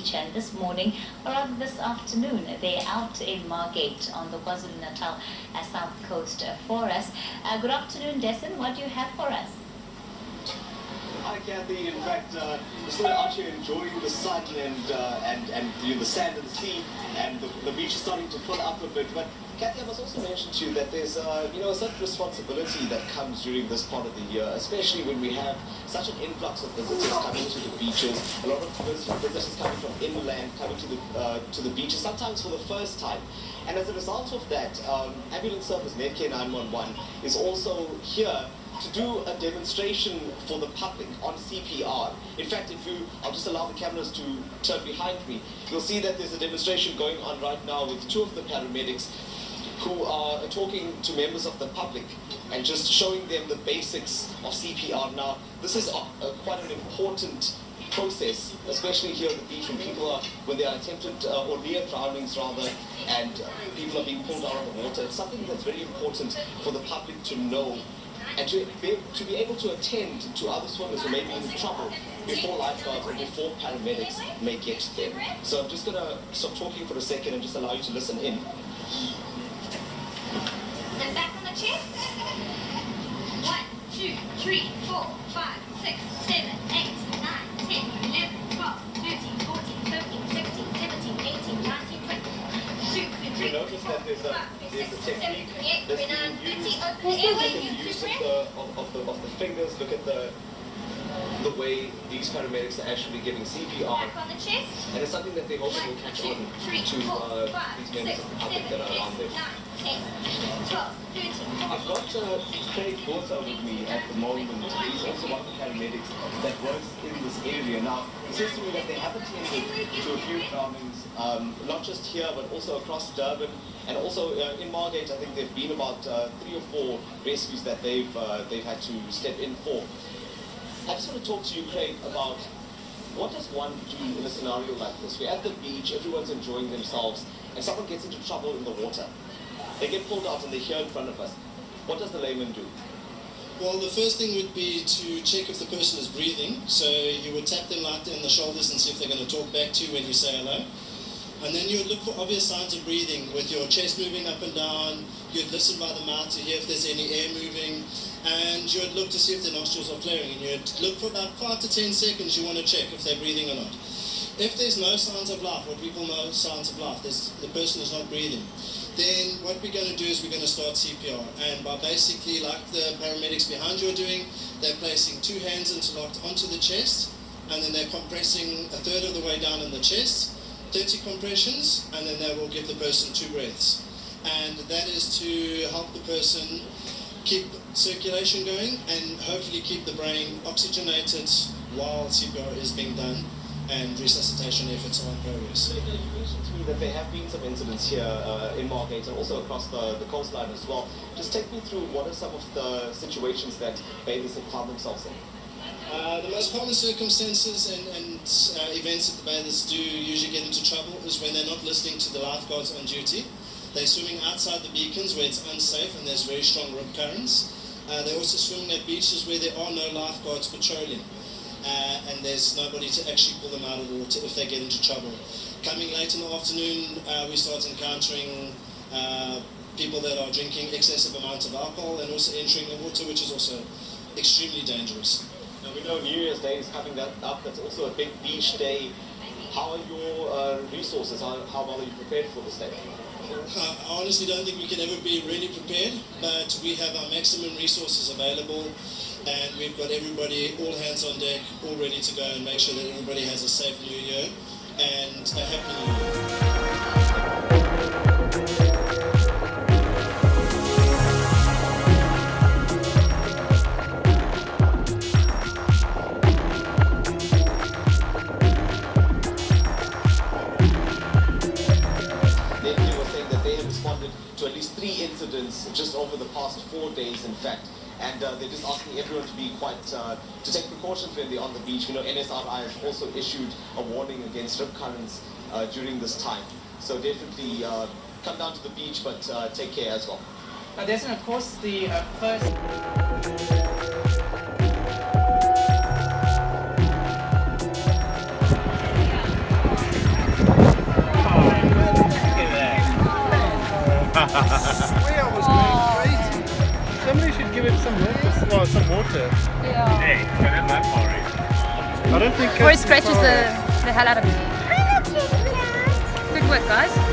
beach, and this morning, or rather this afternoon, they're out in Margate on the KwaZulu-Natal South Coast for us. Good afternoon, Dessen. What do you have for us? Hi, Kathy. In fact, we're still out here enjoying the sun and the sand and the sea, and the beach is starting to fill up a bit. But Kathy, I must also mention to you that there's a certain responsibility that comes during this part of the year, especially when we have such an influx of visitors coming to the beaches. A lot of visitors coming from inland, coming to the beaches, sometimes for the first time. And as a result of that, ambulance service Netcare 911 is also here to do a demonstration for the public on CPR. In fact, I'll just allow the cameras to turn behind me, you'll see that there's a demonstration going on right now with two of the paramedics who are talking to members of the public and just showing them the basics of CPR. Now, this is quite an important process, especially here at the beach when they are attempted or near drownings rather, and people are being pulled out of the water. It's something that's very important for the public to know and to be able to attend to other swimmers who may be in trouble before lifeguards or before paramedics may get to them. So I'm just going to stop talking for a second and just allow you to listen in. And back on the chest. 1, 2, 3, 4, 5, 6, 7, 8, 9, 10, 11, 12, 13, 14, 15, 16, 17, 18, 19, 20. 2, 3, You notice that there's a technique that's being used. Use of the fingers. Look at the way these paramedics are actually giving CPR. Back on the chest. And it's something that they hoping will catch on to these members of the public that are around there. 10, 12, 13, I've got Craig Botha with me at the moment. He's also one of the paramedics that works in this area. Now, he says to me that they have attended to a few drownings, not just here, but also across Durban, and also in Margate. I think there have been about 3 or 4 rescues that they've had to step in for. I just want to talk to you, Craig, about what does one do in a scenario like this? We're at the beach, everyone's enjoying themselves, and someone gets into trouble in the water. They get pulled out and they're here in front of us. What does the layman do? Well, the first thing would be to check if the person is breathing. So you would tap them lightly on the shoulders and see if they're going to talk back to you when you say hello. And then you would look for obvious signs of breathing with your chest moving up and down. You'd listen by the mouth to hear if there's any air moving. And you would look to see if their nostrils are flaring. And you'd look for about 5 to 10 seconds. You want to check if they're breathing or not. If there's no signs of life, what people know signs of life, the person is not breathing, then what we're going to do is we're going to start CPR. And by basically, like the paramedics behind you are doing, they're placing 2 hands interlocked onto the chest, and then they're compressing a third of the way down in the chest, 30 compressions, and then they will give the person 2 breaths. And that is to help the person keep circulation going and hopefully keep the brain oxygenated while CPR is being done and resuscitation efforts are in progress. You mentioned to me that there have been some incidents here in Margate and also across the coastline as well. Just take me through what are some of the situations that bathers have found themselves in? The most common circumstances and events that the bathers do usually get into trouble is when they're not listening to the lifeguards on duty. They're swimming outside the beacons where it's unsafe and there's very strong rip currents. They're also swimming at beaches where there are no lifeguards patrolling. And there's nobody to actually pull them out of the water if they get into trouble. Coming late in the afternoon, we start encountering people that are drinking excessive amounts of alcohol and also entering the water, which is also extremely dangerous. Now we know New Year's Day is coming up. That's also a big beach day. How are your resources? How well are you prepared for this day? I honestly don't think we can ever be really prepared, but we have our maximum resources available. And we've got everybody, all hands on deck, all ready to go and make sure that everybody has a safe New Year and a Happy New Year. They were saying that they have responded to at least 3 incidents just over the past 4 days, in fact. And they're just asking everyone to be to take precautions when they're on the beach. You know, NSRI has also issued a warning against rip currents during this time. So definitely come down to the beach, but take care as well. Now, there's, of course, the first... Leo was going crazy. Somebody should give him some milk or some water. Yeah. Hey, turn it that far in. I don't think. Or it scratches the hell out of me. Good work, guys.